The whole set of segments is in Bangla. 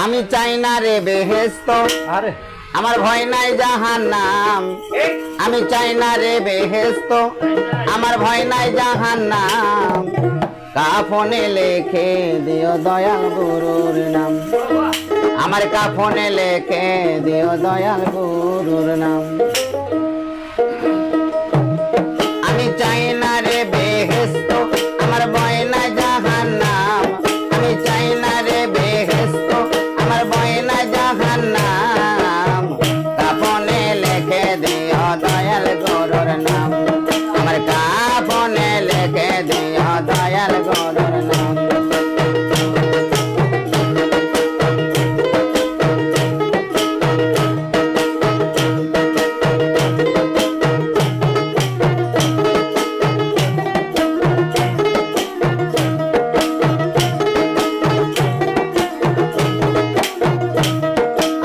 আমি চাই না রে বেহেশত, আরে আমার ভয় নাই জাহান্নাম। আমি চাই না রে বেহেশত, আমার ভয় নাই জাহান্নাম। কাফনে লিখে দিও দয়াল গুরুর নাম, আমার কাফনে লিখে দিও দয়াল গুরুর নাম। আমি চাই না রে বেহেশত, আমার ভয় নাই জাহান্নাম। আমি চাই না রে বেহেশত, আমার ভয় নাই জাহান্নাম। কাফনে লিখে দিও দয়াল গুরুর নাম, আমার কাফনে লিখে দিও দয়াল গুরুর নাম।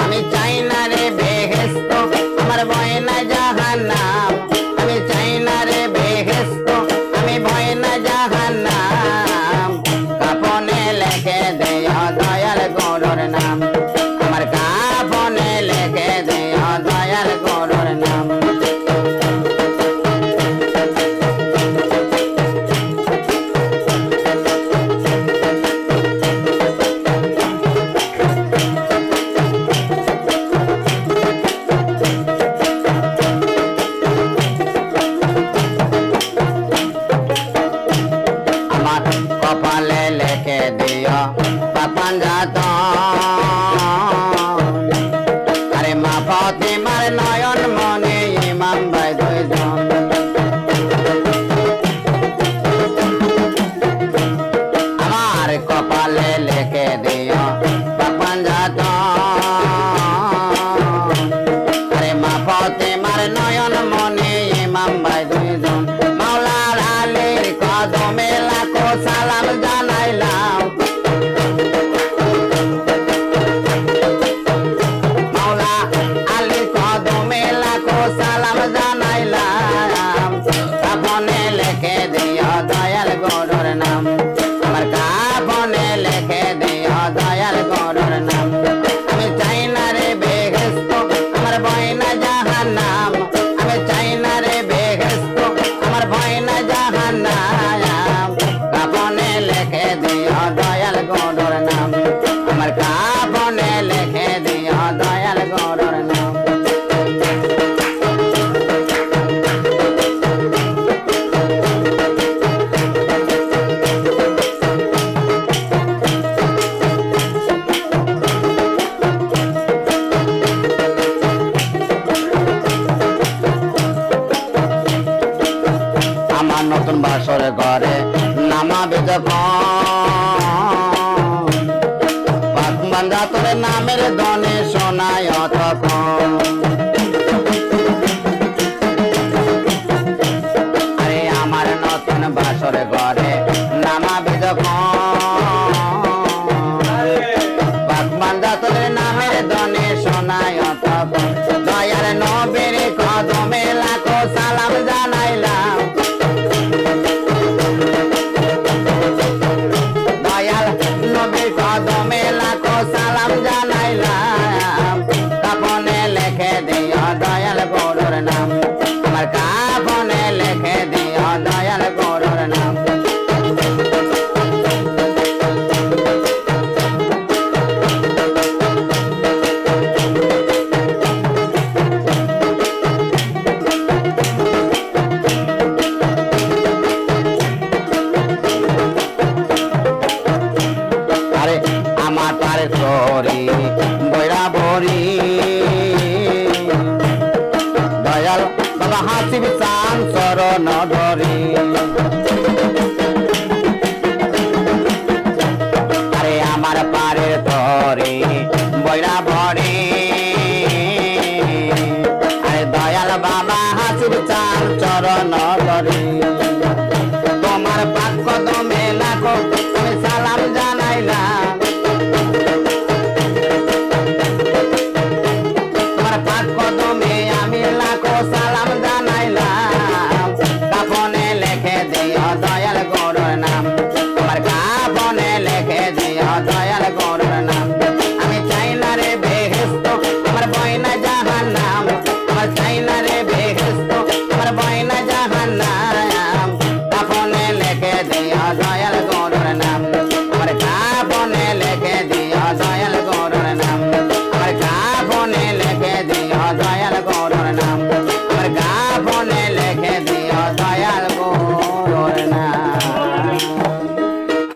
আমি চাই না রে বেহেশত, আমার ভয় নাই জাহান্নাম। আমি চাই না রে বেহেশত, আমি ভয় নাই জাহান্নাম। কাফনে লিখে দিও দয়াল গুরুর নাম, আমার কাফনে লিখে দিও দয়াল গুরুর নাম। আমার কপালে লিখে দিও পাপান যাত, আরে মা ফাতেমার নয়ন মনে ইমাম ভাই দুইজন। আমার কপালে লিখে দিও পাপান যাত, আরে মা ফাতেমার নয়ন মনে ইমাম ভাই দুইজন। মাওলার আলীর কদমে লাখো সালাম জানাইলাম, মাওলা আলীর কদমে লাখো সালাম জানাইলাম। কাফনে লিখে দিও দয়াল গুরুর নাম, আমার কাফনে লিখে দিও দয়াল গুরুর নাম। আমি চাই না রে বেহেশত, আমার ভয় না জাহান্নাম। আমি চাই না রে বেহেশত, আমার ভয় না জাহান্নাম। কাফনে লিখে দিও দয়াল গুরুর নাম, আমার কাফনে লিখে দিও দয়াল গুরুর নাম। আমার নতুন বাসর ঘরে নামাবে যখন, পাক বান্ধা তোর নামের ধনে শোনায় তখন। আরে আমার নতুন বাসর ঘরে নামাবে যখন, পাক বান্ধা তোর নামের ধনে শোনায় তখন। দয়ার নবীর কদমে লাখো সালাম জানাইলাম, দয়াল নবীর কদমে লাখো সালাম জানাইলাম। কাফনে লিখে দিও দয়াল গুরুর নাম, আমার কাফনে লিখে দিও দয়াল গুরুর নাম। আরে আমার তার করি বৈরা বরি, দয়াল বাবা হাসিব চান চরণ ধরি। আরে আমার পারের তরি